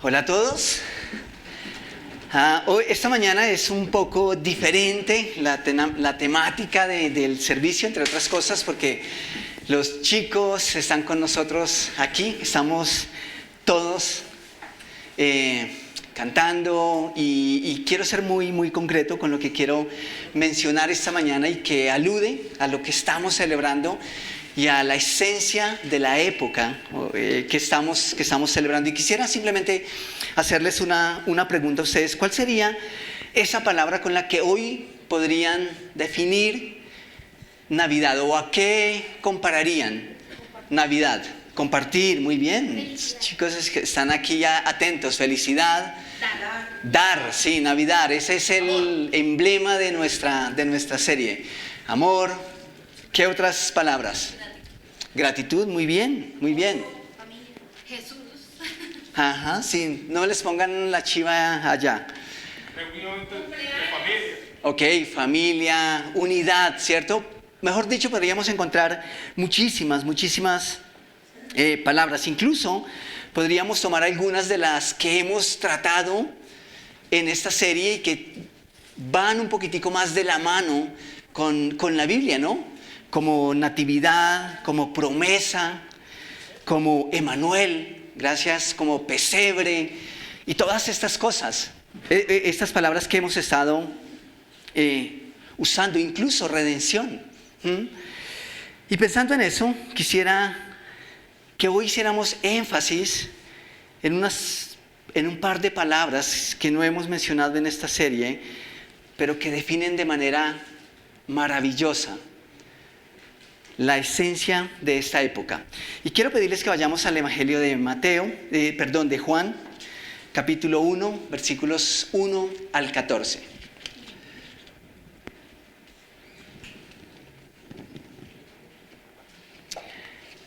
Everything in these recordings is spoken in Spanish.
Hola a todos. Esta mañana es un poco diferente la temática del servicio, entre otras cosas, porque los chicos están con nosotros aquí. Estamos todos cantando y quiero ser muy concreto con lo que quiero mencionar esta mañana y que alude a lo que estamos celebrando y a la esencia de la época que estamos celebrando. Y quisiera simplemente hacerles una pregunta a ustedes. ¿Cuál sería esa palabra con la que hoy podrían definir Navidad? ¿O a qué compararían Navidad? Compartir, muy bien. Chicos, es que están aquí ya atentos. Felicidad. Dar, sí, Navidad. Ese es el emblema de nuestra serie. Amor. ¿Qué otras palabras? Gratitud, muy bien, muy bien. Familia. Jesús. Ajá, sí, no les pongan la chiva allá. Reunión de familia. Ok, familia, unidad, ¿cierto? Mejor dicho, podríamos encontrar muchísimas palabras. Incluso podríamos tomar algunas de las que hemos tratado en esta serie y que van un poquitico más de la mano con la Biblia, ¿no? Como natividad, como promesa, como Emanuel, gracias, como pesebre y todas estas cosas, estas palabras que hemos estado usando, incluso redención. Y pensando en eso, quisiera que hoy hiciéramos énfasis en un par de palabras que no hemos mencionado en esta serie, pero que definen de manera maravillosa la esencia de esta época. Y quiero pedirles que vayamos al Evangelio de de Juan, capítulo 1, versículos 1 al 14.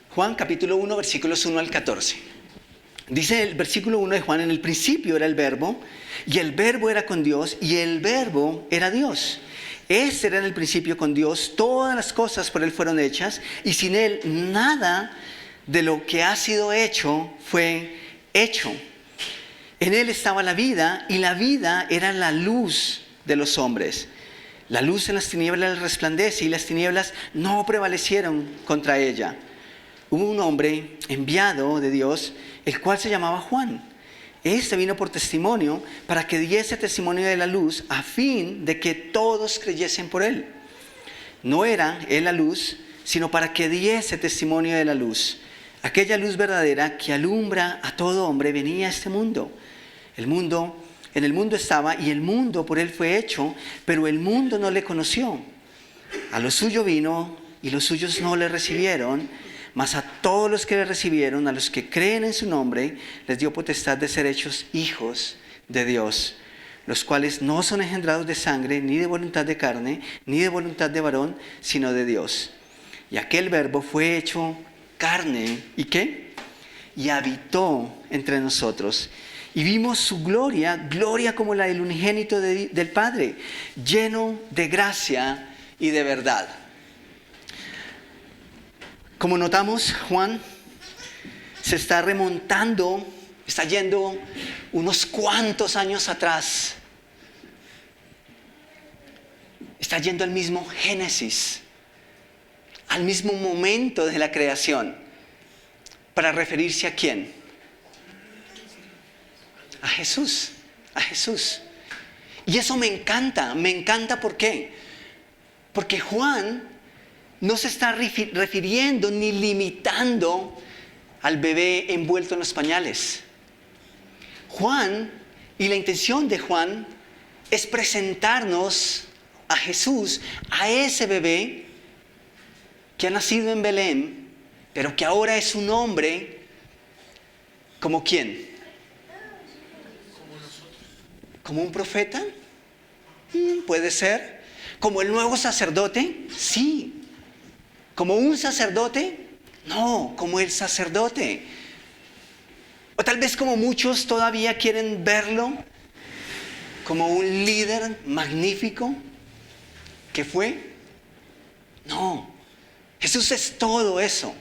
Juan, capítulo 1, versículos 1 al 14. Dice el versículo 1 de Juan: en el principio era el Verbo, y el Verbo era con Dios, y el Verbo era Dios. Este era en el principio con Dios, todas las cosas por Él fueron hechas, y sin Él nada de lo que ha sido hecho fue hecho. En Él estaba la vida, y la vida era la luz de los hombres. La luz en las tinieblas resplandece, y las tinieblas no prevalecieron contra ella. Hubo un hombre enviado de Dios, el cual se llamaba Juan. Este vino por testimonio, para que diese testimonio de la luz, a fin de que todos creyesen por él. No era él la luz, sino para que diese testimonio de la luz. Aquella luz verdadera que alumbra a todo hombre venía a este mundo. En el mundo estaba, y el mundo por él fue hecho, pero el mundo no le conoció. A lo suyo vino, y los suyos no le recibieron. Mas a todos los que le recibieron, a los que creen en su nombre, les dio potestad de ser hechos hijos de Dios, los cuales no son engendrados de sangre, ni de voluntad de carne, ni de voluntad de varón, sino de Dios. Y aquel Verbo fue hecho carne, ¿y qué? Y habitó entre nosotros. Y vimos su gloria como la del unigénito del Padre, lleno de gracia y de verdad. Como notamos, Juan se está remontando, está yendo unos cuantos años atrás. Está yendo al mismo Génesis, al mismo momento de la creación. ¿Para referirse a quién? A Jesús, a Jesús. Y eso me encanta ¿por qué? Porque Juan no se está refiriendo ni limitando al bebé envuelto en los pañales. Juan, y la intención de Juan, es presentarnos a Jesús, a ese bebé que ha nacido en Belén, pero que ahora es un hombre, ¿como quién? ¿Como un profeta? Puede ser. ¿Como el nuevo sacerdote? Sí. ¿Como un sacerdote? No, como el sacerdote. O tal vez como muchos todavía quieren verlo, como un líder magnífico que fue. No, Jesús es todo eso.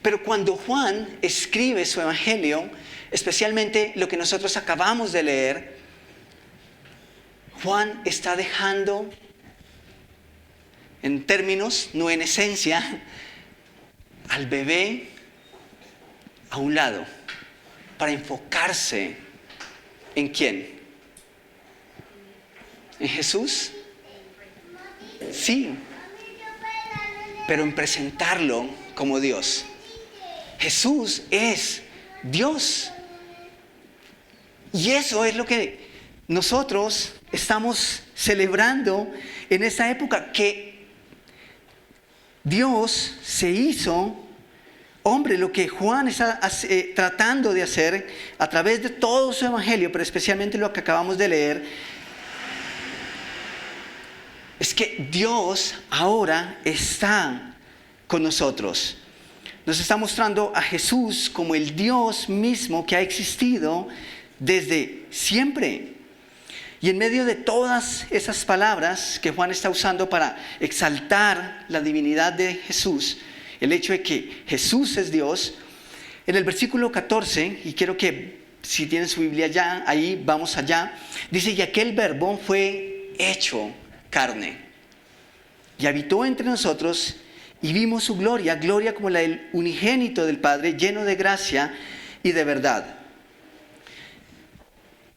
Pero cuando Juan escribe su evangelio, especialmente lo que nosotros acabamos de leer, Juan está dejando, en términos, no en esencia, al bebé a un lado para enfocarse ¿en quién? ¿En Jesús? Sí, pero en presentarlo como Dios. Jesús es Dios. Y eso es lo que nosotros estamos celebrando en esta época, que Dios se hizo hombre. Lo que Juan está tratando de hacer a través de todo su evangelio, pero especialmente lo que acabamos de leer, es que Dios ahora está con nosotros. Nos está mostrando a Jesús como el Dios mismo que ha existido desde siempre. Y en medio de todas esas palabras que Juan está usando para exaltar la divinidad de Jesús, el hecho de que Jesús es Dios, en el versículo 14, y quiero que si tienen su Biblia ya, ahí vamos allá, dice: y aquel verbo fue hecho carne y habitó entre nosotros, y vimos su gloria, gloria como la del unigénito del Padre, lleno de gracia y de verdad.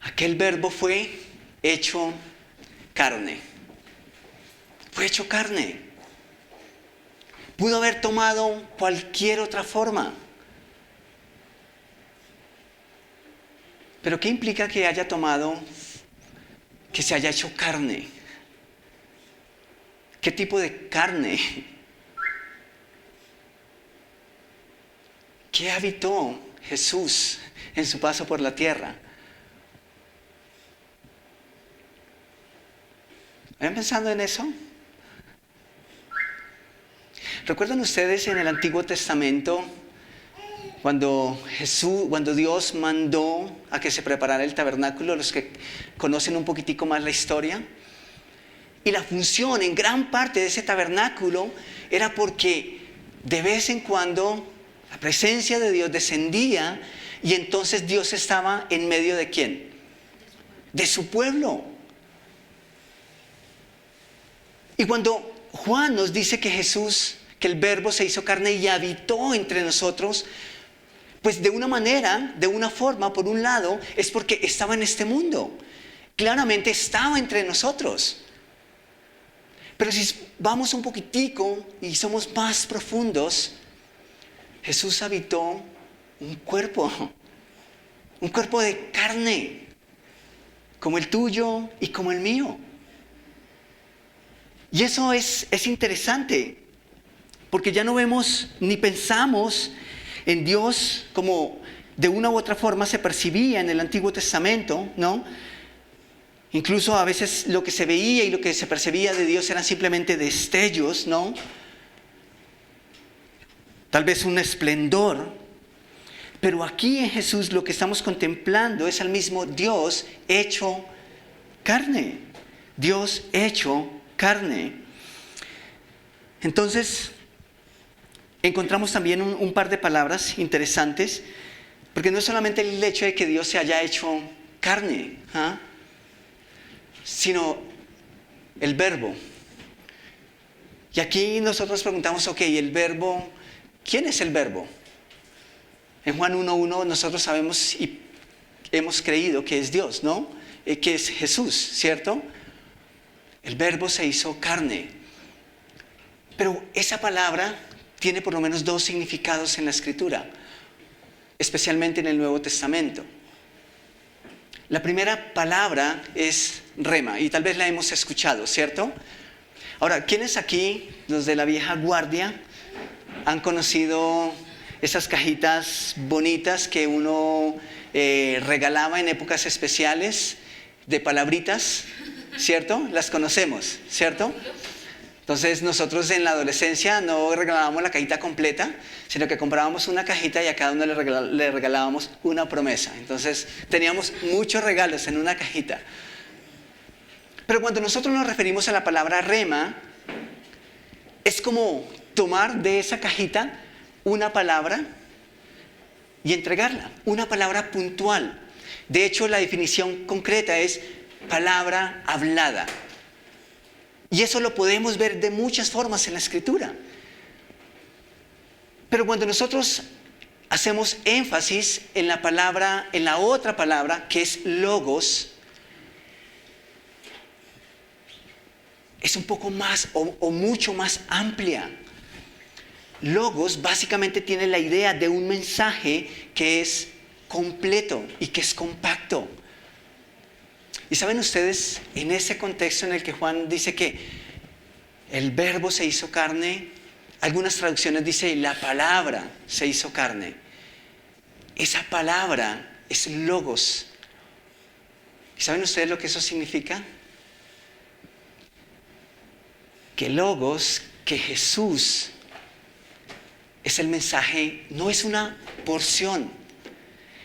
Aquel verbo fue hecho carne. Fue hecho carne. Pudo haber tomado cualquier otra forma. Pero ¿qué implica que haya tomado, que se haya hecho carne? ¿Qué tipo de carne? ¿Qué habitó Jesús en su paso por la tierra? ¿Están pensando en eso? ¿Recuerdan ustedes en el Antiguo Testamento cuando Dios mandó a que se preparara el tabernáculo? Los que conocen un poquitico más la historia. Y la función en gran parte de ese tabernáculo era porque de vez en cuando la presencia de Dios descendía, y entonces Dios estaba en medio de ¿quién? De su pueblo. Y cuando Juan nos dice que Jesús, que el verbo se hizo carne y habitó entre nosotros, pues de una manera, de una forma, por un lado, es porque estaba en este mundo. Claramente estaba entre nosotros. Pero si vamos un poquitico y somos más profundos, Jesús habitó un cuerpo de carne, como el tuyo y como el mío. Y eso es interesante, porque ya no vemos ni pensamos en Dios como de una u otra forma se percibía en el Antiguo Testamento, ¿no? Incluso a veces lo que se veía y lo que se percibía de Dios eran simplemente destellos, ¿no? Tal vez un esplendor. Pero aquí en Jesús lo que estamos contemplando es al mismo Dios hecho carne. Dios hecho carne. Entonces, encontramos también un par de palabras interesantes, porque no es solamente el hecho de que Dios se haya hecho carne, sino el verbo. Y aquí nosotros preguntamos, ok, el verbo, ¿quién es el verbo? En Juan 1:1 nosotros sabemos y hemos creído que es Dios, ¿no? Que es Jesús, ¿cierto? El verbo se hizo carne. Pero esa palabra tiene por lo menos dos significados en la Escritura, especialmente en el Nuevo Testamento. La primera palabra es rema, y tal vez la hemos escuchado, ¿cierto? Ahora, ¿quiénes aquí, los de la vieja guardia, han conocido esas cajitas bonitas que uno regalaba en épocas especiales de palabritas, ¿cierto? Las conocemos, ¿cierto? Entonces nosotros en la adolescencia no regalábamos la cajita completa, sino que comprábamos una cajita y a cada uno le regalábamos una promesa. Entonces teníamos muchos regalos en una cajita. Pero cuando nosotros nos referimos a la palabra rema, es como tomar de esa cajita una palabra y entregarla, una palabra puntual. De hecho, la definición concreta es palabra hablada. Y eso lo podemos ver de muchas formas en la Escritura. Pero cuando nosotros hacemos énfasis en la palabra, en la otra palabra, que es logos, es un poco más o mucho más amplia. Logos básicamente tiene la idea de un mensaje que es completo y que es compacto. Y saben ustedes, en ese contexto en el que Juan dice que el verbo se hizo carne, algunas traducciones dicen la palabra se hizo carne. Esa palabra es logos. ¿Y saben ustedes lo que eso significa? Que logos, que Jesús es el mensaje, no es una porción,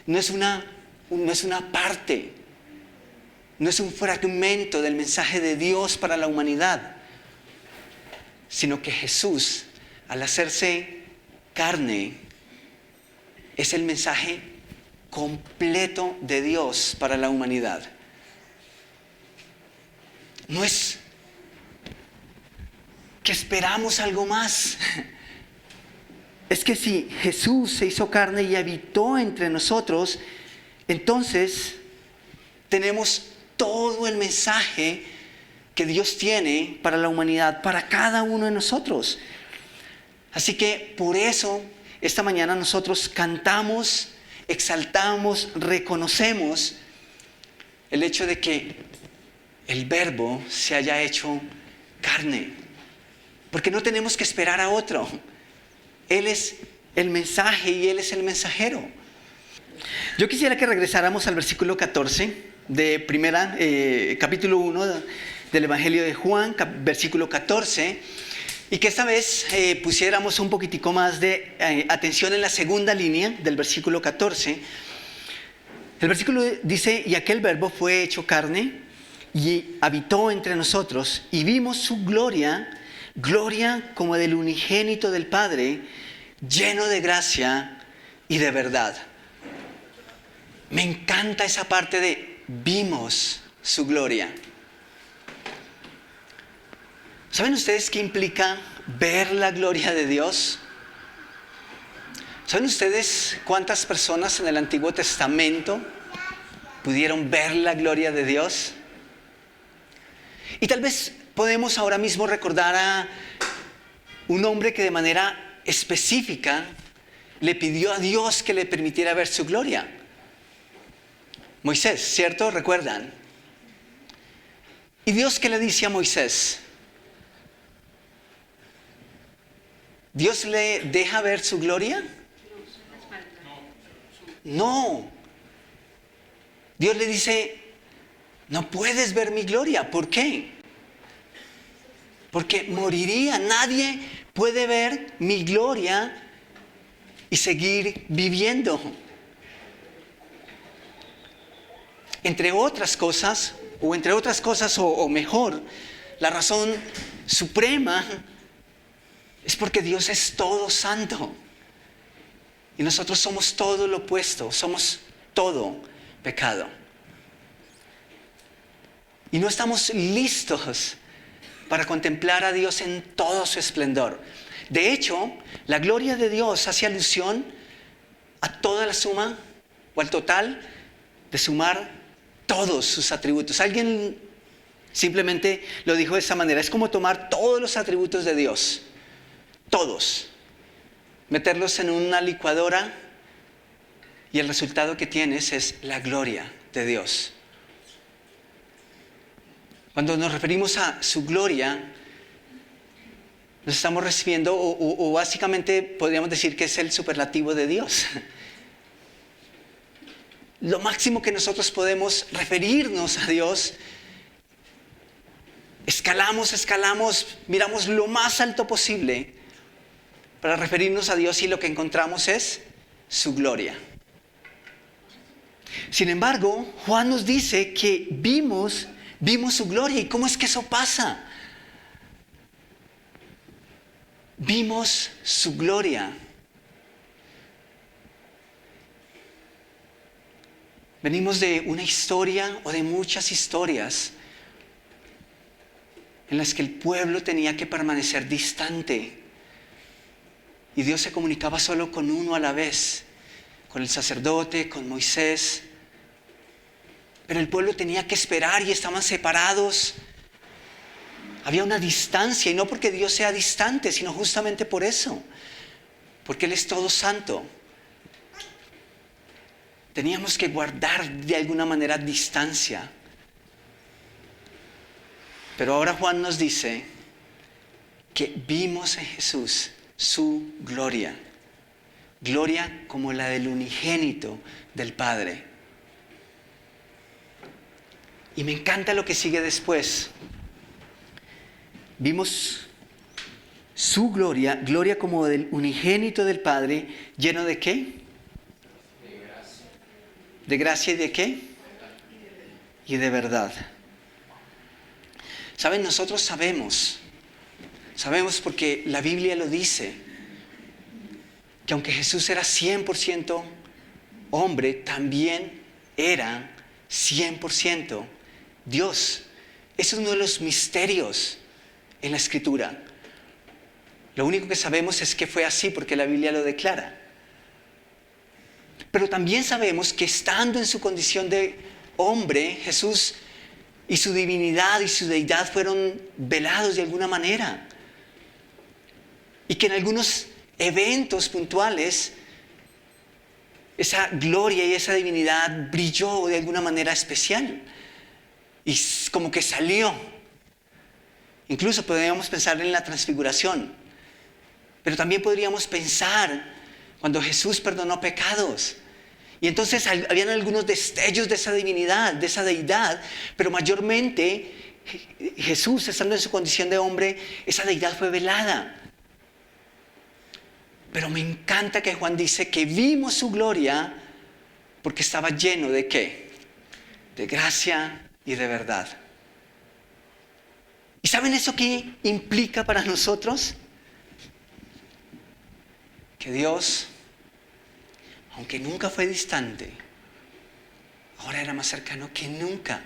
no es una parte, no es un fragmento del mensaje de Dios para la humanidad, sino que Jesús, al hacerse carne, es el mensaje completo de Dios para la humanidad. No es que esperamos algo más. Es que si Jesús se hizo carne y habitó entre nosotros, entonces tenemos todo el mensaje que Dios tiene para la humanidad, para cada uno de nosotros. Así que por eso esta mañana nosotros cantamos, exaltamos, reconocemos el hecho de que el Verbo se haya hecho carne. Porque no tenemos que esperar a otro. Él es el mensaje y Él es el mensajero. Yo quisiera que regresáramos al versículo 14 de capítulo 1 del Evangelio de Juan, versículo 14, y que esta vez pusiéramos un poquitico más de atención en la segunda línea del versículo 14. El versículo dice, y aquel verbo fue hecho carne y habitó entre nosotros y vimos su gloria, gloria como del unigénito del Padre, lleno de gracia y de verdad. Me encanta esa parte de vimos su gloria. ¿Saben ustedes qué implica ver la gloria de Dios? ¿Saben ustedes cuántas personas en el Antiguo Testamento pudieron ver la gloria de Dios? Y tal vez podemos ahora mismo recordar a un hombre que de manera específica le pidió a Dios que le permitiera ver su gloria. Moisés, ¿cierto? ¿Recuerdan? ¿Y Dios qué le dice a Moisés? ¿Dios le deja ver su gloria? No. Dios le dice, no puedes ver mi gloria. ¿Por qué? Porque moriría. Nadie puede ver mi gloria y seguir viviendo. Entre otras cosas, o mejor, la razón suprema es porque Dios es todo santo. Y nosotros somos todo lo opuesto, somos todo pecado. Y no estamos listos para contemplar a Dios en todo su esplendor. De hecho, la gloria de Dios hace alusión a toda la suma o al total de sumar todos sus atributos. Alguien simplemente lo dijo de esa manera. Es como tomar todos los atributos de Dios, todos, meterlos en una licuadora y el resultado que tienes es la gloria de Dios. Cuando nos referimos a su gloria, nos estamos recibiendo, o básicamente podríamos decir que es el superlativo de Dios. Lo máximo que nosotros podemos referirnos a Dios, escalamos, miramos lo más alto posible para referirnos a Dios y lo que encontramos es su gloria. Sin embargo, Juan nos dice que vimos su gloria. ¿Y cómo es que eso pasa? Vimos su gloria. Venimos de una historia o de muchas historias en las que el pueblo tenía que permanecer distante y Dios se comunicaba solo con uno a la vez, con el sacerdote, con Moisés. Pero el pueblo tenía que esperar y estaban separados. Había una distancia, y no porque Dios sea distante, sino justamente por eso, porque Él es todo santo. Teníamos que guardar de alguna manera distancia. Pero ahora Juan nos dice que vimos en Jesús su gloria. Gloria como la del unigénito del Padre. Y me encanta lo que sigue después. Vimos su gloria, gloria como del unigénito del Padre, lleno de ¿qué? De gracia. ¿De gracia y de qué? Y de verdad. ¿Saben? Nosotros sabemos porque la Biblia lo dice, que aunque Jesús era 100% hombre, también era 100% Dios. Ese es uno de los misterios en la Escritura. Lo único que sabemos es que fue así porque la Biblia lo declara. Pero también sabemos que estando en su condición de hombre, Jesús y su divinidad y su deidad fueron velados de alguna manera. Y que en algunos eventos puntuales esa gloria y esa divinidad brilló de alguna manera especial. Y como que salió. Incluso podríamos pensar en la transfiguración. Pero también podríamos pensar cuando Jesús perdonó pecados. Y entonces habían algunos destellos de esa divinidad, de esa deidad. Pero mayormente Jesús, estando en su condición de hombre, esa deidad fue velada. Pero me encanta que Juan dice que vimos su gloria porque estaba lleno de ¿qué? De gracia y de verdad. ¿Y saben eso qué implica para nosotros? Que Dios, aunque nunca fue distante, ahora era más cercano que nunca.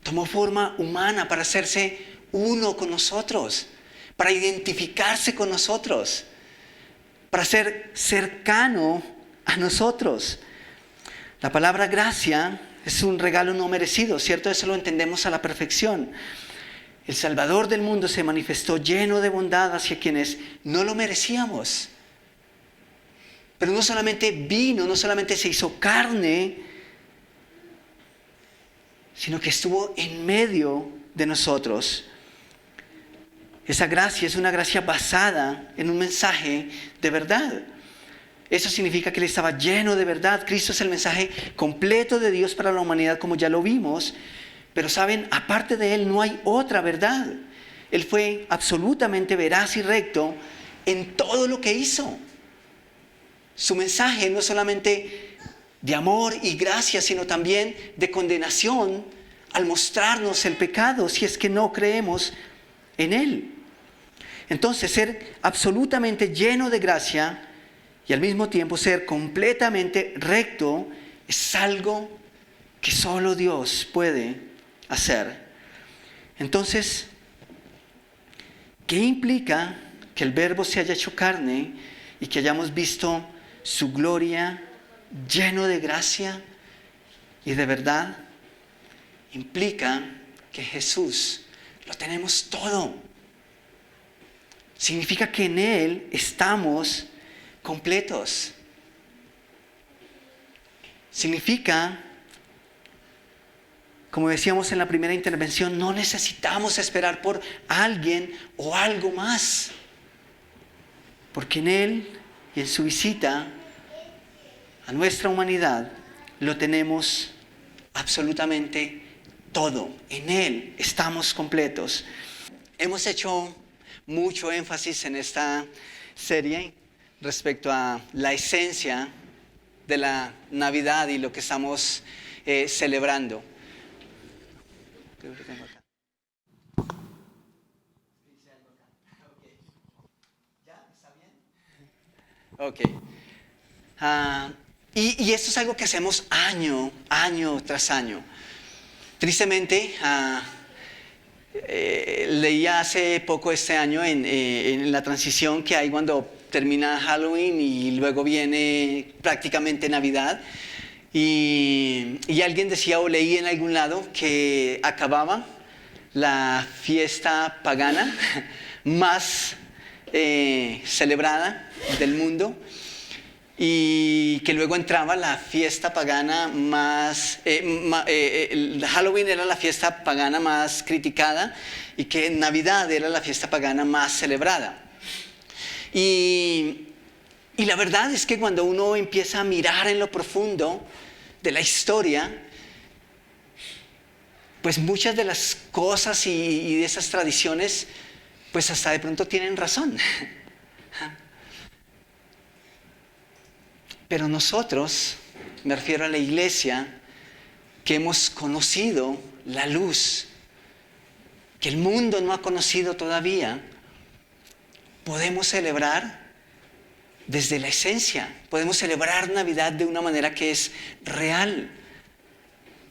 Tomó forma humana para hacerse uno con nosotros, para identificarse con nosotros, para ser cercano a nosotros. La palabra gracia es un regalo no merecido, ¿cierto? Eso lo entendemos a la perfección. El Salvador del mundo se manifestó lleno de bondad hacia quienes no lo merecíamos. Pero no solamente vino, no solamente se hizo carne, sino que estuvo en medio de nosotros. Esa gracia es una gracia basada en un mensaje de verdad. Eso significa que Él estaba lleno de verdad. Cristo es el mensaje completo de Dios para la humanidad, como ya lo vimos. Pero saben, aparte de Él no hay otra verdad. Él fue absolutamente veraz y recto en todo lo que hizo. Su mensaje no solamente de amor y gracia, sino también de condenación al mostrarnos el pecado si es que no creemos en Él. Entonces, ser absolutamente lleno de gracia y al mismo tiempo ser completamente recto es algo que solo Dios puede hacer. Entonces, ¿qué implica que el Verbo se haya hecho carne y que hayamos visto su gloria lleno de gracia y de verdad? Implica que Jesús lo tenemos todo. Significa que en Él estamos completos. Significa, como decíamos en la primera intervención, no necesitamos esperar por alguien o algo más. Porque en Él y en su visita a nuestra humanidad lo tenemos absolutamente todo. En Él estamos completos. Hemos hecho mucho énfasis en esta serie respecto a la esencia de la Navidad y lo que estamos celebrando. Creo que tengo acá. ¿Ya? ¿Está bien? Ok. Y esto es algo que hacemos año tras año. Tristemente, leía hace poco este año en la transición que hay cuando termina Halloween y luego viene prácticamente Navidad. Y alguien decía o leí en algún lado que acababa la fiesta pagana más celebrada del mundo y que luego entraba la fiesta pagana más, Halloween era la fiesta pagana más criticada y que Navidad era la fiesta pagana más celebrada. Y la verdad es que cuando uno empieza a mirar en lo profundo de la historia, pues muchas de las cosas y de esas tradiciones, pues hasta de pronto tienen razón. Pero nosotros, me refiero a la iglesia, que hemos conocido la luz, que el mundo no ha conocido todavía, podemos celebrar desde la esencia. Podemos celebrar Navidad de una manera que es real.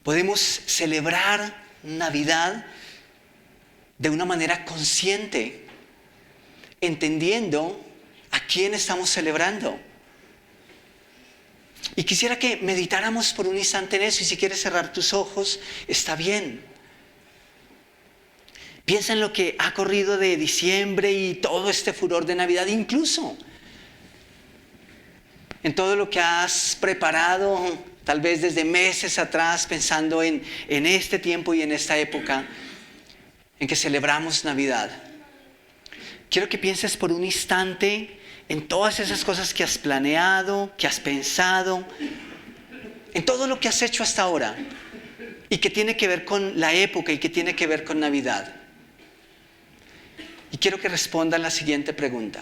Podemos celebrar Navidad de una manera consciente, entendiendo a quién estamos celebrando. Y quisiera que meditáramos por un instante en eso, y si quieres cerrar tus ojos, está bien. Piensa en lo que ha corrido de diciembre y todo este furor de Navidad, incluso en todo lo que has preparado, tal vez desde meses atrás, pensando en este tiempo y en esta época en que celebramos Navidad. Quiero que pienses por un instante en todas esas cosas que has planeado, que has pensado, en todo lo que has hecho hasta ahora y que tiene que ver con la época y que tiene que ver con Navidad. Y quiero que respondan la siguiente pregunta.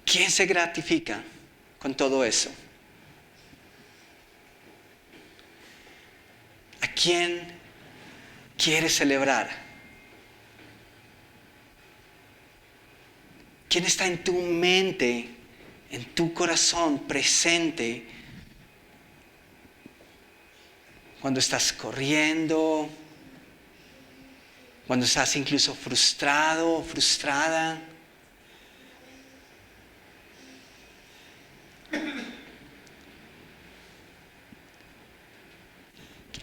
¿Quién se gratifica con todo eso? ¿A quién quieres celebrar? ¿Quién está en tu mente, en tu corazón presente cuando estás corriendo, cuando estás incluso frustrado o frustrada?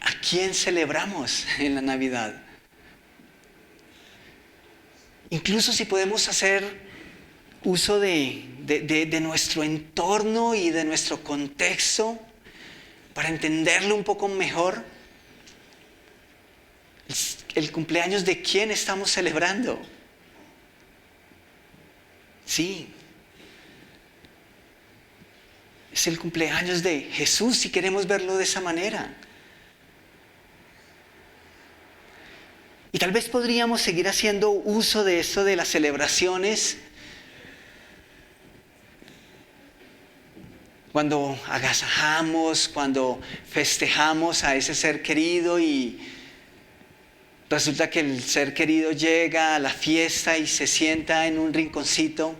¿A quién celebramos en la Navidad? Incluso si podemos hacer uso de nuestro entorno y de nuestro contexto para entenderlo un poco mejor. El cumpleaños de quién estamos celebrando. Sí. Es el cumpleaños de Jesús, si queremos verlo de esa manera. Y tal vez podríamos seguir haciendo uso de eso, de las celebraciones, cuando agasajamos, cuando festejamos a ese ser querido y resulta que el ser querido llega a la fiesta y se sienta en un rinconcito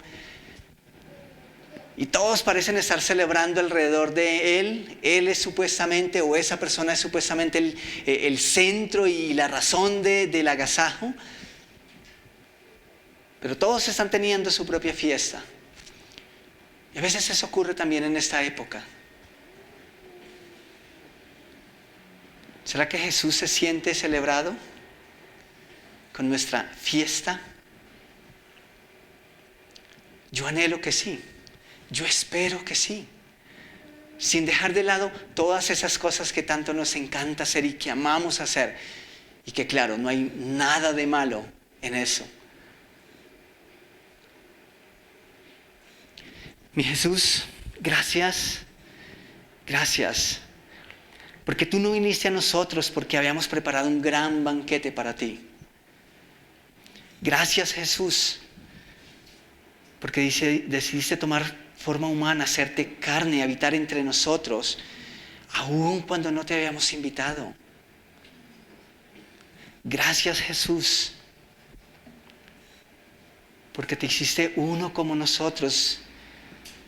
y todos parecen estar celebrando alrededor de él. Él es supuestamente, o esa persona es supuestamente el centro y la razón del agasajo. Pero todos están teniendo su propia fiesta. Y a veces eso ocurre también en esta época. ¿Será que Jesús se siente celebrado con nuestra fiesta? Yo anhelo que sí. Yo espero que sí. Sin dejar de lado todas esas cosas que tanto nos encanta hacer y que amamos hacer. Y que claro, no hay nada de malo en eso. Mi Jesús, gracias. Gracias. Porque tú no viniste a nosotros porque habíamos preparado un gran banquete para ti. Gracias, Jesús. Porque decidiste tomar forma humana, hacerte carne, habitar entre nosotros, aun cuando no te habíamos invitado. Gracias, Jesús, porque te hiciste uno como nosotros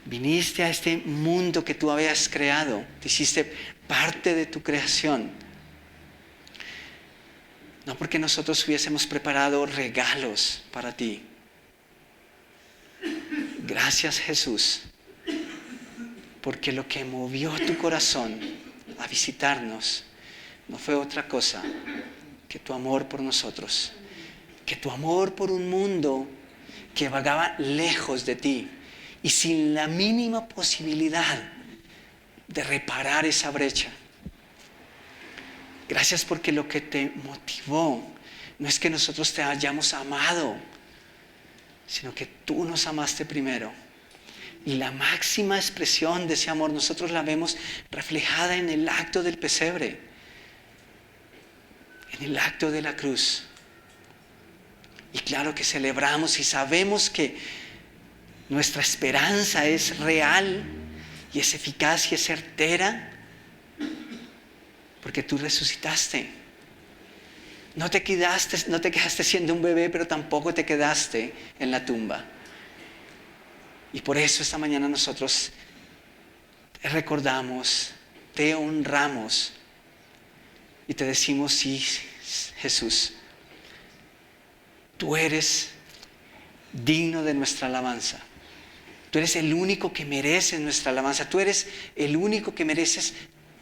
Viniste a este mundo que tú habías creado. Te hiciste parte de tu creación. No porque nosotros hubiésemos preparado regalos para ti. Gracias, Jesús, porque lo que movió tu corazón a visitarnos no fue otra cosa que tu amor por nosotros, que tu amor por un mundo que vagaba lejos de ti y sin la mínima posibilidad de reparar esa brecha. Gracias porque lo que te motivó no es que nosotros te hayamos amado, sino que tú nos amaste primero. Y la máxima expresión de ese amor nosotros la vemos reflejada en el acto del pesebre, en el acto de la cruz. Y claro que celebramos y sabemos que nuestra esperanza es real y es eficaz y es certera, porque tú resucitaste. No te quedaste siendo un bebé, pero tampoco te quedaste en la tumba. Y por eso esta mañana nosotros te recordamos, te honramos y te decimos: sí, Jesús, tú eres digno de nuestra alabanza. Tú eres el único que merece nuestra alabanza. Tú eres el único que mereces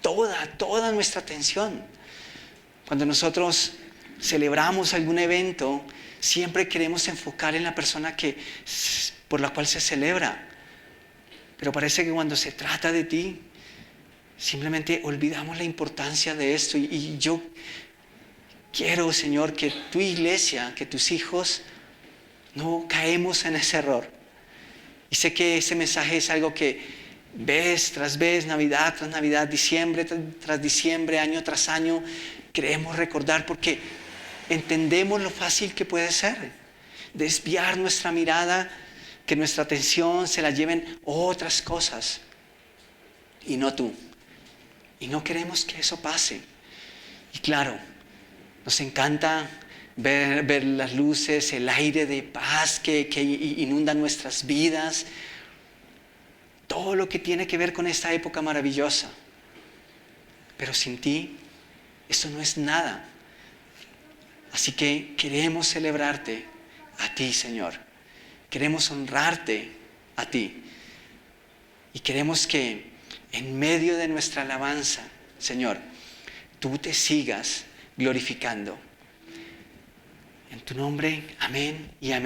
toda nuestra atención. Cuando nosotros celebramos algún evento, siempre queremos enfocar en la persona por la cual se celebra. Pero parece que cuando se trata de ti, simplemente olvidamos la importancia de esto. Y yo quiero, Señor, que tu iglesia, que tus hijos, no caemos en ese error. Y sé que ese mensaje es algo que vez tras vez, Navidad tras Navidad, diciembre tras diciembre, año tras año, queremos recordar, porque entendemos lo fácil que puede ser desviar nuestra mirada, que nuestra atención se la lleven otras cosas y no tú. Y no queremos que eso pase. Y claro, nos encanta ver las luces, el aire de paz que inunda nuestras vidas, todo lo que tiene que ver con esta época maravillosa. Pero sin ti, esto no es nada. Así que queremos celebrarte a ti, Señor. Queremos honrarte a ti. Y queremos que en medio de nuestra alabanza, Señor, tú te sigas glorificando. En tu nombre, amén y amén.